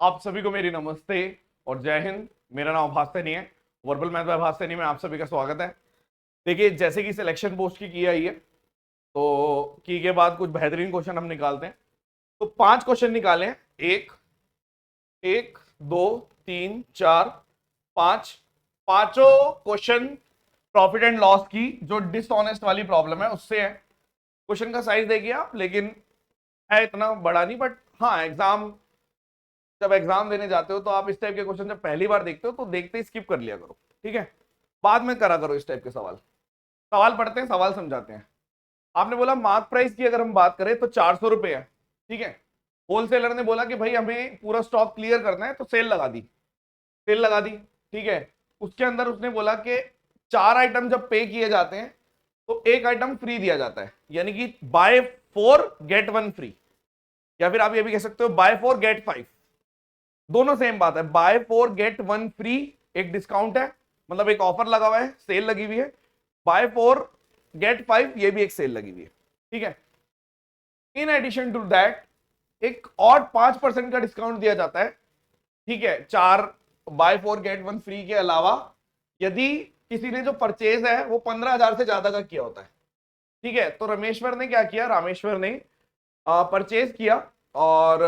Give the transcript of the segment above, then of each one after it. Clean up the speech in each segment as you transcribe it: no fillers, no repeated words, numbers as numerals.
आप सभी को मेरी नमस्ते और जय हिंद। मेरा नाम भास सैनी है, वर्बल मैथ बाय भास सैनी में आप सभी का स्वागत है। देखिए, जैसे कि सिलेक्शन पोस्ट की आई है, तो की के बाद कुछ बेहतरीन क्वेश्चन हम निकालते हैं। तो 5 क्वेश्चन निकाले हैं। एक एक दो तीन चार पांच, पांचों क्वेश्चन प्रॉफिट एंड लॉस की जो डिसऑनेस्ट वाली प्रॉब्लम है उससे है। क्वेश्चन का साइज देखिए आप, लेकिन है इतना बड़ा नहीं, बट हाँ, जब एग्जाम देने जाते हो तो आप इस टाइप के क्वेश्चन जब पहली बार देखते हो तो देखते ही स्किप कर लिया करो, ठीक है। बाद में करा करो इस टाइप के सवाल। सवाल पढ़ते हैं, सवाल समझाते हैं। आपने बोला मार्क प्राइस की अगर हम बात करें तो 400 रुपए है, ठीक है। होलसेलर ने बोला कि भाई हमें पूरा स्टॉक क्लियर करना है, तो सेल लगा दी। सेल लगा दी, ठीक है। उसके अंदर उसने बोला कि 4 आइटम जब पे किए जाते हैं तो एक आइटम फ्री दिया जाता है, यानी कि बाय 4 गेट 1 फ्री, या फिर आप ये भी कह सकते हो बाय 4 गेट 5। दोनों सेम बात है। बाय 4 गेट 1 फ्री एक डिस्काउंट है, मतलब एक ऑफर लगा हुआ है, सेल लगी हुई है। बाय 4 गेट 5 ये भी एक सेल लगी हुई है, ठीक है। इन एडिशन टू दैट एक और 5% का डिस्काउंट दिया जाता है, ठीक है। चार बाय 4 गेट 1 फ्री के अलावा यदि किसी ने जो परचेज है वो 15,000 से ज्यादा का किया होता है, ठीक है। तो रामेश्वर ने क्या किया, रामेश्वर ने परचेज किया और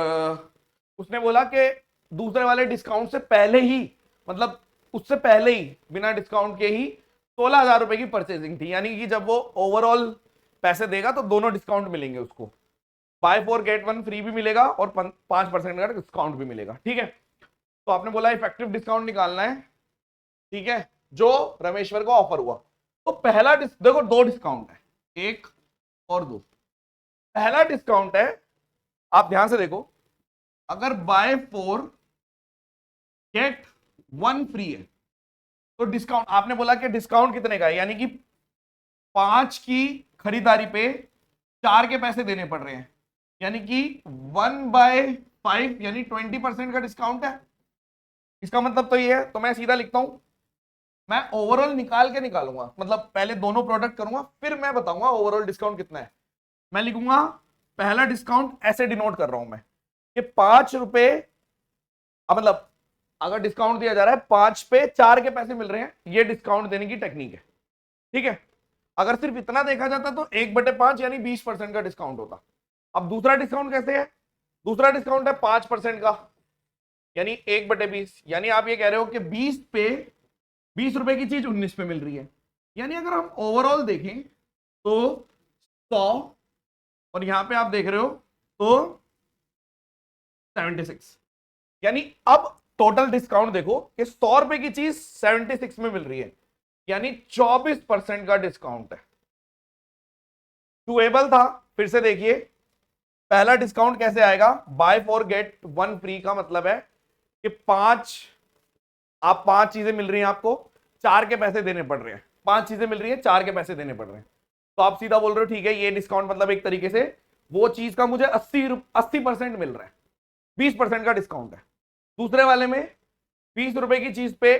उसने बोला कि दूसरे वाले डिस्काउंट से पहले ही, मतलब उससे पहले ही बिना डिस्काउंट के ही 16,000 रुपए की परचेजिंग थी, यानी कि जब वो ओवरऑल पैसे देगा तो दोनों डिस्काउंट मिलेंगे उसको। बाय 4 गेट 1 फ्री भी मिलेगा और 5% का डिस्काउंट भी मिलेगा, ठीक है। तो आपने बोला इफेक्टिव डिस्काउंट निकालना है, ठीक है, जो रामेश्वर को ऑफर हुआ। तो पहला देखो, दो डिस्काउंट है, एक और दो। पहला डिस्काउंट है, आप ध्यान से देखो, अगर बाय 4 गेट 1 फ्री है तो डिस्काउंट, आपने बोला कि डिस्काउंट कितने का है, यानी कि 5 की खरीदारी पे 4 के पैसे देने पड़ रहे हैं, यानी कि 1/5 यानी 20% का डिस्काउंट है। इसका मतलब तो ये है, तो मैं सीधा लिखता हूं, मैं ओवरऑल निकाल के निकालूंगा, मतलब पहले दोनों प्रोडक्ट करूंगा फिर मैं बताऊंगा ओवरऑल डिस्काउंट कितना है। मैं लिखूंगा पहला डिस्काउंट, ऐसे डिनोट कर रहा हूं मैं कि 5 रुपए, मतलब अगर डिस्काउंट दिया जा रहा है 5 पे 4 के पैसे मिल रहे हैं, ये डिस्काउंट देने की टेक्निक है, ठीक है। अगर सिर्फ इतना देखा जाता तो 1/5 यानी 20% का डिस्काउंट होता। अब दूसरा डिस्काउंट कैसे है, दूसरा डिस्काउंट है 5% का, यानी 1/20, यानी आप ये कह रहे हो कि 20 पे 20 रुपए की चीज 19 पे मिल रही है। यानी अगर हम ओवरऑल देखें तो 100, और यहां पे आप देख रहे हो तो 76, यानी अब टोटल डिस्काउंट देखो कि 100 रुपए की चीज 76 में मिल रही है, यानी 24% का डिस्काउंट है। डुएबल था। फिर से देखिए, पहला डिस्काउंट कैसे आएगा, बाय 4 गेट 1 फ्री का मतलब है कि 5 चीजें मिल रही हैं आपको, 4 के पैसे देने पड़ रहे हैं। 5 चीजें मिल रही है, 4 के पैसे देने पड़ रहे हैं। तो आप सीधा बोल रहे हो ठीक है, ये डिस्काउंट मतलब एक तरीके से वो चीज का मुझे 80% मिल रहा है, 20% का डिस्काउंट है। दूसरे वाले में 20 रुपए की चीज पे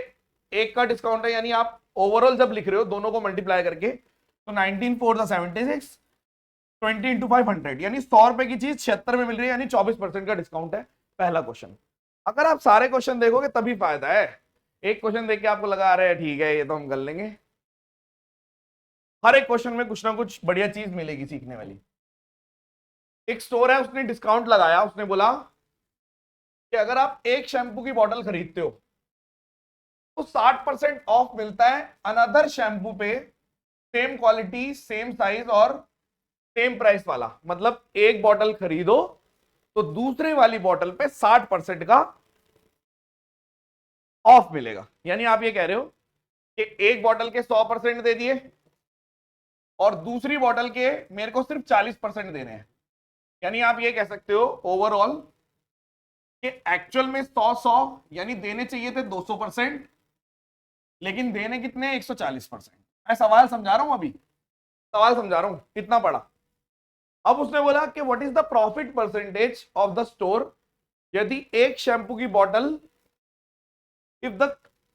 1 का डिस्काउंट है, यानी आप ओवरऑल जब लिख रहे हो दोनों को मल्टीप्लाई करके तो 19 4 76, 20 × 500, यानी 100 रुपए की चीज 76 में मिल रही है, यानी 24% का डिस्काउंट है। पहला क्वेश्चन। अगर आप सारे क्वेश्चन देखोगे तभी फायदा है। एक क्वेश्चन देख के आपको लगा रहा है ठीक है ये तो हम कर लेंगे, हर एक क्वेश्चन में कुछ ना कुछ बढ़िया चीज मिलेगी सीखने वाली। एक स्टोर है, उसने डिस्काउंट लगाया, उसने बोला कि अगर आप एक शैम्पू की बोतल खरीदते हो तो 60% ऑफ मिलता है अनदर शैम्पू पे, सेम क्वालिटी सेम साइज और सेम प्राइस वाला। मतलब एक बोतल खरीदो तो दूसरे वाली बोतल पे 60% का ऑफ मिलेगा। यानी आप ये कह रहे हो कि एक बोतल के 100% दे दिए और दूसरी बोतल के मेरे को सिर्फ 40% देने हैं। यानी आप ये कह सकते हो ओवरऑल कि एक्चुअल में 100 यानी देने चाहिए थे 200%, लेकिन देने कितने 140%। मैं सवाल समझा रहा हूं, अभी सवाल समझा रहा हूं, कितना पड़ा। अब उसने बोला कि what is the profit percentage of the store यदि एक शैम्पू की बोतल,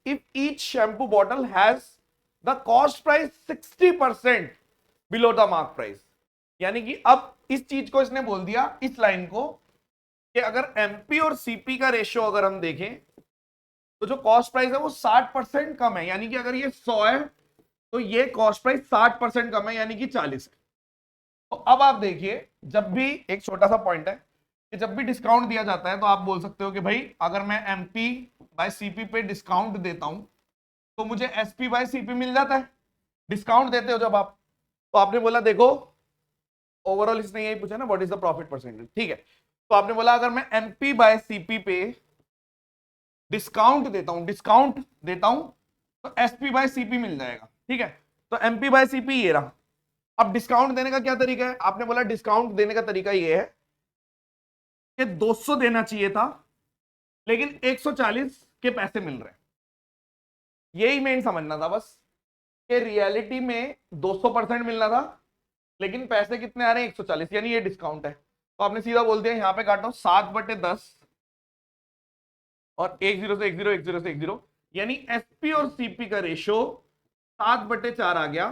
if each shampoo bottle has the cost price 60% below the mark price। यानी कि अब इस चीज को इसने बोल दिया, इस लाइन को, कि अगर एमपी और सीपी का रेशियो अगर हम देखें तो जो कॉस्ट प्राइस है वो 60% कम है, यानी कि अगर ये 100 है तो ये कॉस्ट प्राइस 60% कम है, यानी कि 40 है। तो अब आप देखिए, जब भी एक छोटा सा पॉइंट है कि जब भी डिस्काउंट दिया जाता है तो आप बोल सकते हो कि भाई अगर मैं एमपी बाय सीपी पे डिस्काउंट देता हूं तो मुझे एसपी बाय सीपी मिल जाता है। डिस्काउंट देते हो जब आप, तो आपने बोला देखो ओवरऑल इसने यही पूछा ना what is the profit percentage, ठीक है। तो आपने बोला अगर मैं एमपी बाय सीपी पे डिस्काउंट देता हूं तो एसपी बाय सीपी मिल जाएगा, ठीक है। तो एमपी बाय सीपी ये रहा। अब डिस्काउंट देने का क्या तरीका है, आपने बोला डिस्काउंट देने का तरीका ये है कि 200 देना चाहिए था लेकिन 140 के पैसे मिल रहे हैं। यही मेन समझना था बस, कि रियलिटी में 200% मिलना था लेकिन पैसे कितने आ रहे हैं 140, यानी ये डिस्काउंट है। तो आपने सीधा बोल दिया यहां पे काटो 7/10 और 10 से 10 10 से 10, यानी एसपी और सीपी का रेशियो 7/4 आ गया।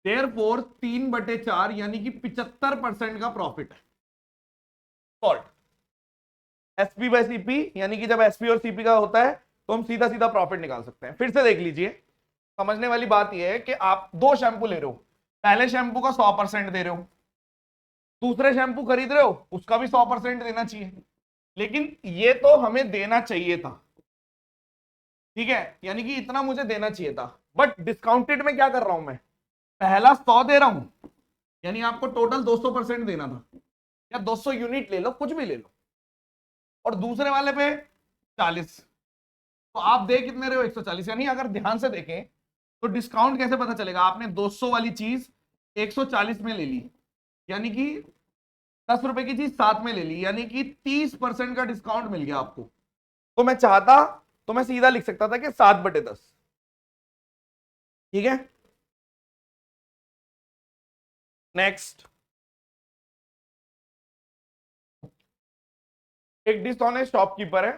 देयरफॉर 3/4 यानी कि 75% का प्रॉफिट है। सॉल्ट एसपी बाय सीपी, यानी कि जब एसपी और सीपी का होता है तो हम सीधा सीधा प्रॉफिट निकाल सकते हैं। फिर से देख लीजिए, समझने वाली बात यह है कि आप दो शैंपू ले रहे हो, पहले शैंपू का 100% दे रहे हो, दूसरे शैंपू खरीद रहे हो उसका भी 100% देना चाहिए, लेकिन ये तो हमें देना चाहिए था, ठीक है, यानी कि इतना मुझे देना चाहिए था। बट डिस्काउंटेड में क्या कर रहा हूं मैं, पहला 100 दे रहा हूं, यानी आपको टोटल 200% देना था, या 200 यूनिट ले लो, कुछ भी ले लो, और दूसरे वाले पे 40, तो आप दे कितने रहे हो 140। यानी अगर ध्यान से देखें तो डिस्काउंट कैसे पता चलेगा, आपने 200 वाली चीज 140 में ले ली, यानी कि 10 रुपए की चीज 7 में ले ली, यानी कि 30% का डिस्काउंट मिल गया आपको। तो मैं चाहता तो मैं सीधा लिख सकता था कि 7/10, ठीक है। नेक्स्ट, एक डिसऑनेस्ट शॉपकीपर है,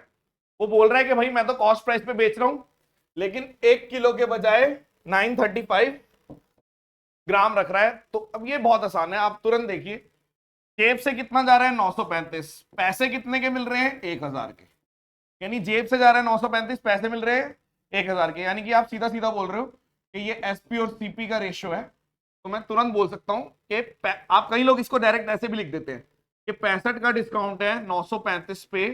वो बोल रहा है कि भाई मैं तो कॉस्ट प्राइस पे बेच रहा हूं लेकिन 1 किलो के बजाय 935 ग्राम रख रहा है। तो अब ये बहुत आसान है, आप तुरंत देखिए जेब से कितना जा रहा है 935, पैसे कितने के मिल रहे हैं 1000 के, यानी जेब से जा रहा है 935, पैसे मिल रहे हैं 1000 के, यानी कि आप सीधा सीधा बोल रहे हो कि ये एसपी और सीपी का रेशियो है। तो मैं तुरंत बोल सकता हूं कि आप, कई लोग इसको डायरेक्ट ऐसे भी लिख देते हैं कि 65 का डिस्काउंट है 935 पे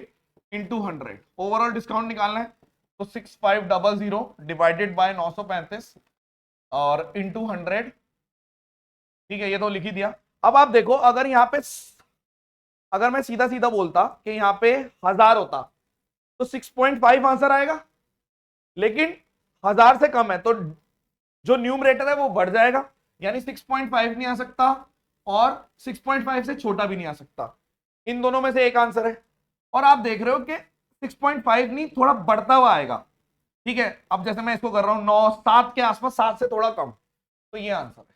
इंटू 100, ओवरऑल डिस्काउंट निकालना है तो 6500 डिवाइडेड बाय 935 और इंटू 100, ठीक है, ये तो लिख ही दिया। अब आप देखो अगर यहां पे, अगर मैं सीधा सीधा बोलता कि यहां पे 1000 होता तो 6.5 आंसर आएगा, लेकिन 1000 से कम है तो जो न्यूमरेटर है वो बढ़ जाएगा, यानी 6.5 नहीं आ सकता और 6.5 से छोटा भी नहीं आ सकता, इन दोनों में से एक आंसर है। और आप देख रहे हो कि 6.5 नहीं, थोड़ा बढ़ता हुआ आएगा, ठीक है। अब जैसे मैं इसको कर रहा हूं 9 7 के आसपास, 7 से थोड़ा कम, तो ये आंसर है,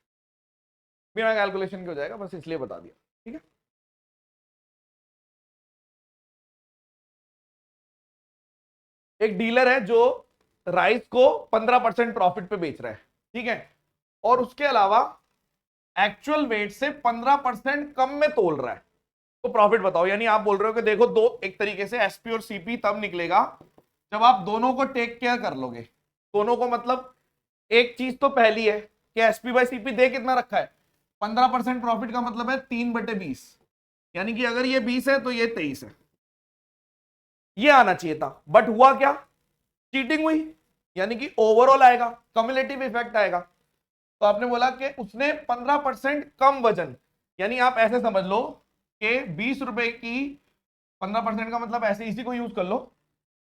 बिना कैलकुलेशन के हो जाएगा, बस इसलिए बता दिया, ठीक है। एक डीलर है जो राइस को 15% प्रॉफिट पे बेच रहा है, ठीक है, और उसके अलावा एक्चुअल वेट से 15% कम में तोल रहा है, तो प्रॉफिट बताओ। यानी आप बोल रहे हो कि देखो दो, एक तरीके से एसपी और सीपी तब निकलेगा जब आप दोनों को टेक केयर कर लोगे, दोनों को, मतलब एक चीज तो पहली है कि एसपी बाय सीपी दे कितना रखा है 15% प्रॉफिट का मतलब है 3/20, यानी कि अगर ये 20 है तो ये 23 है, ये आना चाहिए था, बट हुआ क्या, चीटिंग हुई, यानी कि ओवरऑल आएगा, कम्युलेटिव इफेक्ट आएगा। तो आपने बोला कि उसने 15% कम वजन, यानी आप ऐसे समझ लो कि 20 रुपए की 15% का मतलब ऐसे इसी को यूज कर लो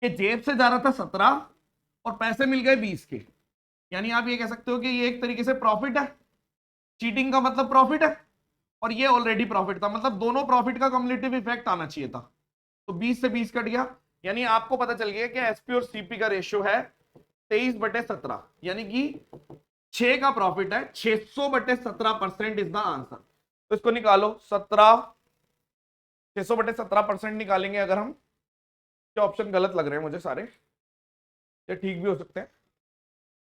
कि जेब से जा रहा था 17 और पैसे मिल गए 20 के, यानी आप ये कह सकते हो कि ये एक तरीके से प्रॉफिट है, चीटिंग का मतलब प्रॉफिट है, और ये ऑलरेडी प्रॉफिट था, मतलब दोनों प्रॉफिट का कम्युलेटिव इफेक्ट आना चाहिए था। तो 20 से 20 कट गया, यानी आपको पता चल गया कि एसपी और सीपी का रेशियो है 23/17, यानी कि 6 का प्रॉफिट है, 600/17% इज द आंसर। तो इसको निकालो, 600/17% निकालेंगे अगर हम, क्या ऑप्शन गलत लग रहे हैं मुझे सारे, ये ठीक भी हो सकते हैं,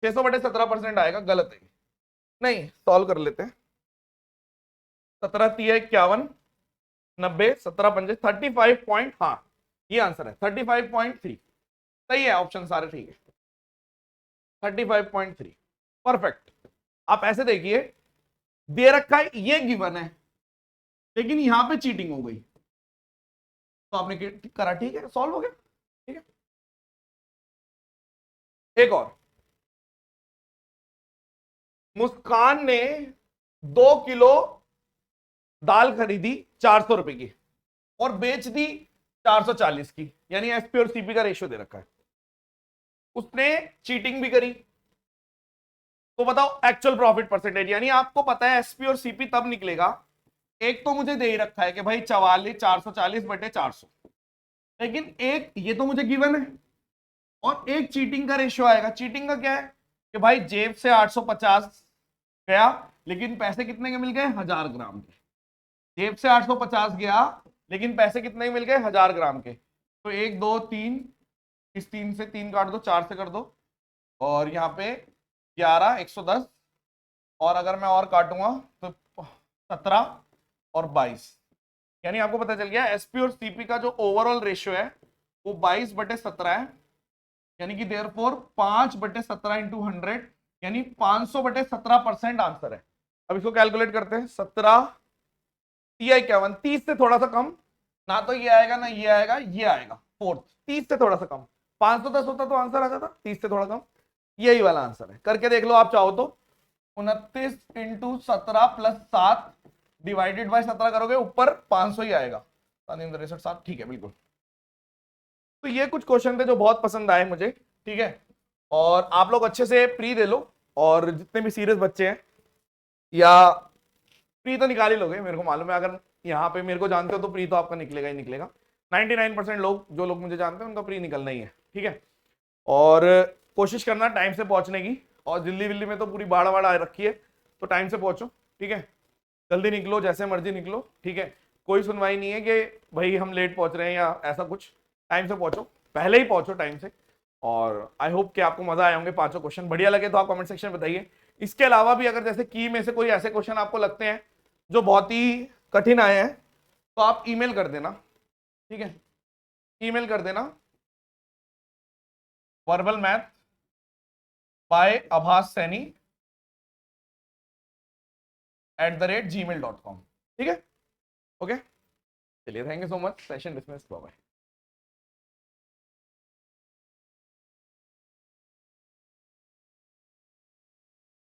600/17% आएगा, गलत है, नहीं सॉल्व कर लेते हैं। 17 × 51 90, 17 × 35 पॉइंट, हाँ ये आंसर है 35.3। सही है, ऑप्शन सारे ठीक है, 35.3 परफेक्ट। आप ऐसे देखिए, दे रखा है ये गिवन है, लेकिन यहां पे चीटिंग हो गई, तो आपने करा, ठीक है, सॉल्व हो गया। ठीक है, एक और, मुस्कान ने 2 किलो दाल खरीदी 400 रुपए की और बेच दी 440 की, यानी एसपी और सीपी का रेशियो दे रखा है। उसने चीटिंग भी करी, तो बताओ एक्चुअल प्रॉफिट परसेंटेज, यानी आपको पता है एसपी और सीपी तब निकलेगा, एक तो मुझे दे ही रखा है कि भाई 440 लेकिन एक ये तो मुझे गिवन है, और एक चीटिंग का रेशियो आएगा। चीटिंग का क्या है कि भाई जेब से 850 गया, लेकिन पैसे कितने के मिल गए, 1000 ग्राम के। जेब से 850 गया, लेकिन पैसे कितने के मिल गए, 1000 ग्राम के। तो 1 2 3, इस 3 से 3 काट दो, 4 से कर दो, और यहाँ पे 11 110, और अगर मैं और काटूंगा तो 17 और 22, यानी आपको पता चल गया एसपी और सीपी का जो ओवरऑल रेशियो है वो 22/17 है, यानी कि देयरफॉर 5/17 इंटू 100, यानी 500/17% आंसर है। अब इसको कैलकुलेट करते हैं, 17 या 51, 30 से थोड़ा सा कम, ना तो ये आएगा ना ये आएगा, ये आएगा फोर्थ, 30 से थोड़ा सा कम। 510 होता तो आंसर आ जाता, 30 से थोड़ा कम, यही वाला आंसर है। करके देख लो आप चाहो तो, 29 इंटू 17 प्लस 7 डिवाइडेड बाय 17 करोगे, ऊपर 500 ही आएगा, 7 ठीक है बिल्कुल। तो ये कुछ क्वेश्चन थे जो बहुत पसंद आए मुझे, ठीक है, और आप लोग अच्छे से प्री दे लो, और जितने भी सीरियस बच्चे हैं, या प्री तो निकाल ही लोगे, मेरे को मालूम है, अगर यहाँ पे मेरे को जानते हो तो प्री तो आपका निकलेगा ही निकलेगा। 99% लोग, जो लोग मुझे जानते हैं उनका प्री निकलना ही है, ठीक है। और कोशिश करना टाइम से पहुंचने की, और दिल्ली विल्ली में तो पूरी भाड़ा वाड़ा रखी है, तो टाइम से पहुंचो, ठीक है, जल्दी निकलो, जैसे मर्जी निकलो, ठीक है। कोई सुनवाई नहीं है कि भाई हम लेट पहुंच रहे हैं या ऐसा कुछ, टाइम से पहुंचो, पहले ही पहुंचो टाइम से। और आई होप कि आपको मजा आए होंगे 5 क्वेश्चन, बढ़िया लगे तो आप कमेंट सेक्शन में बताइए। इसके अलावा भी अगर जैसे की में से कोई ऐसे क्वेश्चन आपको लगते हैं जो बहुत ही कठिन आए हैं, तो आप ईमेल कर देना, ठीक है, ईमेल कर देना verbalmathsby@gmail.com, ठीक है, ओके, चलिए, thank you so much, session dismiss, bye bye.